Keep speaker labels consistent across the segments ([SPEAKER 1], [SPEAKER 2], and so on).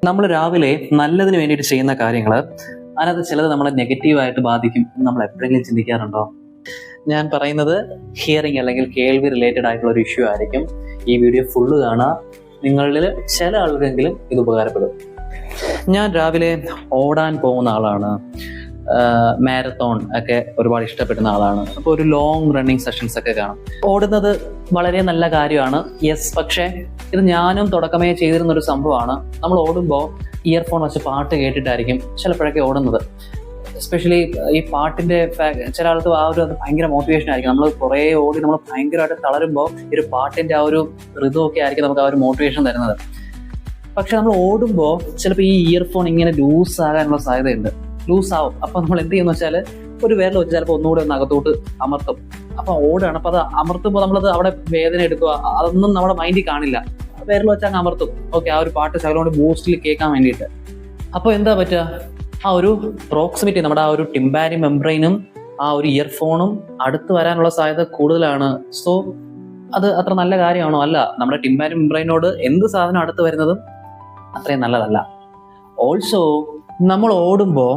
[SPEAKER 1] നമ്മൾ രാവിലെ നല്ലതിന് വേണ്ടിയിട്ട് ചെയ്യുന്ന കാര്യങ്ങൾ അതിനകത്ത് ചിലത് നമ്മളെ നെഗറ്റീവായിട്ട് ബാധിക്കും എന്ന് നമ്മൾ എപ്പോഴെങ്കിലും ചിന്തിക്കാറുണ്ടോ? ഞാൻ പറയുന്നത് ഹിയറിംഗ് അല്ലെങ്കിൽ കേൾവി റിലേറ്റഡ് ആയിട്ടുള്ള ഒരു ഇഷ്യൂ ആയിരിക്കും. ഈ വീഡിയോ ഫുള്ള് കാണുക, നിങ്ങളിൽ ചില ആൾക്കെങ്കിലും ഇത് ഉപകാരപ്പെടും. ഞാൻ രാവിലെ ഓടാൻ പോകുന്ന ആളാണ്, മാരത്തോൺ ഒക്കെ ഒരുപാട് ഇഷ്ടപ്പെടുന്ന ആളാണ്. അപ്പോൾ ഒരു ലോങ് റണ്ണിങ് സെഷൻസ് ഒക്കെ കാണും. ഓടുന്നത് വളരെ നല്ല കാര്യമാണ്, യെസ്. പക്ഷേ ഇത് ഞാനും തുടക്കമേ ചെയ്തിരുന്ന ഒരു സംഭവമാണ്. നമ്മൾ ഓടുമ്പോൾ ഇയർഫോൺ വെച്ച് പാട്ട് കേട്ടിട്ടായിരിക്കും ചിലപ്പോഴൊക്കെ ഓടുന്നത്. എസ്പെഷ്യലി ഈ പാട്ടിന്റെ ചില ആൾക്ക് ആ ഒരു അത് ഭയങ്കര മോട്ടിവേഷൻ ആയിരിക്കും. നമ്മൾ കുറേ ഓടി നമ്മൾ ഭയങ്കരമായിട്ട് തളരുമ്പോൾ ഈ ഒരു പാട്ടിന്റെ ആ ഒരു ഋതുവൊക്കെ ആയിരിക്കും നമുക്ക് ആ ഒരു മോട്ടിവേഷൻ തരുന്നത്. പക്ഷെ നമ്മൾ ഓടുമ്പോൾ ചിലപ്പോൾ ഈ ഇയർഫോൺ ഇങ്ങനെ ലൂസ് ആകാനുള്ള സാധ്യതയുണ്ട്, ലൂസ് ആവും. അപ്പൊ നമ്മൾ എന്ത് ചെയ്യുന്ന വെച്ചാൽ ഒരു വിരൽ വെച്ച് ചിലപ്പോൾ ഒന്നുകൂടെ ഒന്ന് അകത്തോട്ട് അമർത്തും. അപ്പൊ ഓടുകയാണ്, അപ്പൊ അത് അമർത്തുമ്പോൾ നമ്മളത് അവിടെ വേദന എടുക്കുക, അതൊന്നും നമ്മുടെ മൈൻഡിൽ കാണില്ല. വിരൽ വെച്ച് അങ്ങ് അമർത്തും. ഓക്കെ, ആ ഒരു പാട്ട് ശകലോണ്ട് ബൂസ്റ്റിൽ കേൾക്കാൻ വേണ്ടിയിട്ട്. അപ്പോൾ എന്താ പറ്റുക, ആ ഒരു പ്രോക്സിമിറ്റി, നമ്മുടെ ആ ഒരു ടിംബാനി മെംബ്രെയിനും ആ ഒരു ഇയർഫോണും അടുത്ത് വരാനുള്ള സാധ്യത കൂടുതലാണ്. സോ അത് അത്ര നല്ല കാര്യമാണോ? അല്ല. നമ്മുടെ ടിംബാനി മെംബ്രെയിനോട് എന്ത് സാധനം അടുത്ത് വരുന്നതും അത്രയും നല്ലതല്ല. ഓൾസോ നമ്മൾ ഓടുമ്പോൾ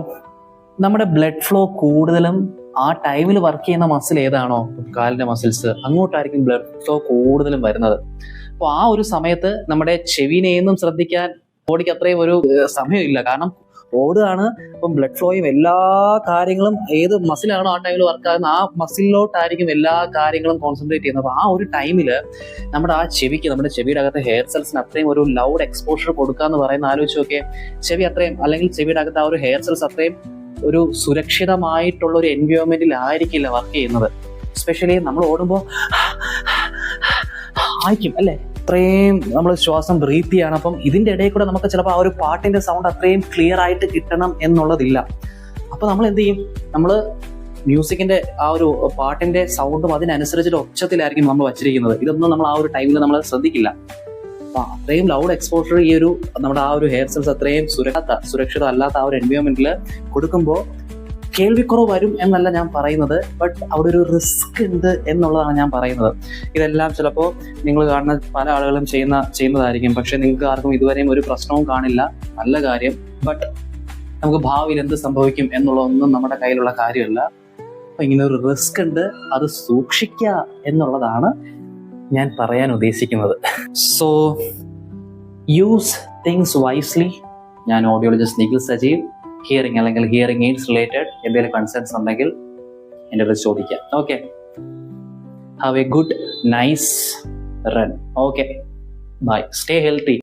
[SPEAKER 1] നമ്മുടെ ബ്ലഡ് ഫ്ലോ കൂടുതലും ആ ടൈമിൽ വർക്ക് ചെയ്യുന്ന മസിൽ ഏതാണോ, കാലിന്റെ മസിൽസ്, അങ്ങോട്ടായിരിക്കും ബ്ലഡ് ഫ്ലോ കൂടുതലും വരുന്നത്. അപ്പോൾ ആ ഒരു സമയത്ത് നമ്മുടെ ചെവിനെയൊന്നും ശ്രദ്ധിക്കാൻ ബോഡിക്ക് അത്രയും ഒരു സമയമില്ല. കാരണം ഓടുകയാണ്, അപ്പം ബ്ലഡ് ഫ്ലോയും എല്ലാ കാര്യങ്ങളും ഏത് മസിലാണോ ആ ടൈമിൽ വർക്ക് ആകുന്ന ആ മസിലിലോട്ടായിരിക്കും എല്ലാ കാര്യങ്ങളും കോൺസെൻട്രേറ്റ് ചെയ്യുന്നത്. അപ്പോൾ ആ ഒരു ടൈമിൽ നമ്മുടെ ആ ചെവിക്ക്, നമ്മുടെ ചെവിയുടെ അകത്ത് ഹെയർ സെൽസിന് അത്രയും ഒരു ലൗഡ് എക്സ്പോഷർ കൊടുക്കുക എന്ന് പറയുന്ന ആലോചിച്ച് നോക്കിയേ. ചെവി അത്രയും, അല്ലെങ്കിൽ ചെവിയുടെ അകത്ത് ആ ഒരു ഹെയർ സെൽസ് അത്രയും ഒരു സുരക്ഷിതമായിട്ടുള്ള ഒരു എൻവയോൺമെന്റിൽ ആയിരിക്കില്ല വർക്ക് ചെയ്യുന്നത്. എസ്പെഷ്യലി നമ്മൾ ഓടുമ്പോൾ ആയിരിക്കും അല്ലേ, അത്രയും നമ്മൾ ശ്വാസം ബ്രീത്ത് ചെയ്യണം. അപ്പം ഇതിന്റെ ഇടയിൽ കൂടെ നമുക്ക് ചിലപ്പോൾ ആ ഒരു പാട്ടിന്റെ സൗണ്ട് അത്രയും ക്ലിയർ ആയിട്ട് കിട്ടണം എന്നുള്ളതില്ല. അപ്പൊ നമ്മൾ എന്ത് ചെയ്യും, നമ്മൾ മ്യൂസിക്കിന്റെ ആ ഒരു പാട്ടിന്റെ സൗണ്ടും അതിനനുസരിച്ചിട്ട് ഒച്ചത്തിലായിരിക്കും നമ്മൾ വച്ചിരിക്കുന്നത്. ഇതൊന്നും നമ്മൾ ആ ഒരു ടൈമിൽ നമ്മൾ ശ്രദ്ധിക്കില്ല. അപ്പൊ അത്രയും ലൗഡ് എക്സ്പോഷർ ഈ ഒരു നമ്മുടെ ആ ഒരു ഹെയർ സെൽസ് അത്രയും സുരക്ഷിത അല്ലാത്ത ആ ഒരു എൻവയോൺമെന്റിൽ കൊടുക്കുമ്പോൾ കേൾവിക്കുറവ് വരും എന്നല്ല ഞാൻ പറയുന്നത്, ബട്ട് അവിടെ ഒരു റിസ്ക് ഉണ്ട് എന്നുള്ളതാണ് ഞാൻ പറയുന്നത്. ഇതെല്ലാം ചിലപ്പോൾ നിങ്ങൾ കാണുന്ന പല ആളുകളും ചെയ്യുന്നതായിരിക്കും, പക്ഷെ നിങ്ങൾക്ക് ആർക്കും ഇതുവരെയും ഒരു പ്രശ്നവും കാണില്ല. നല്ല കാര്യം. ബട്ട് നമുക്ക് ഭാവിയിൽ എന്ത് സംഭവിക്കും എന്നുള്ളതൊന്നും നമ്മുടെ കയ്യിലുള്ള കാര്യമല്ല. അപ്പൊ ഇങ്ങനെ ഒരു റിസ്ക് ഉണ്ട്, അത് സൂക്ഷിക്കുക എന്നുള്ളതാണ് ഞാൻ പറയാൻ ഉദ്ദേശിക്കുന്നത്. So use things wisely. ഞാൻ ഓഡിയോളജിസ്റ്റ് നിഖിൽ സജീവ്. ഹിയറിംഗ് അല്ലെങ്കിൽ ഹിയറിംഗ് എയ്ഡ്സ് റിലേറ്റഡ് എന്തെങ്കിലും കൺസേൺസ് ഉണ്ടെങ്കിൽ എൻ്റെ അടുത്ത് ചോദിക്കാം. Okay, have a good nice run. Okay, bye, stay healthy.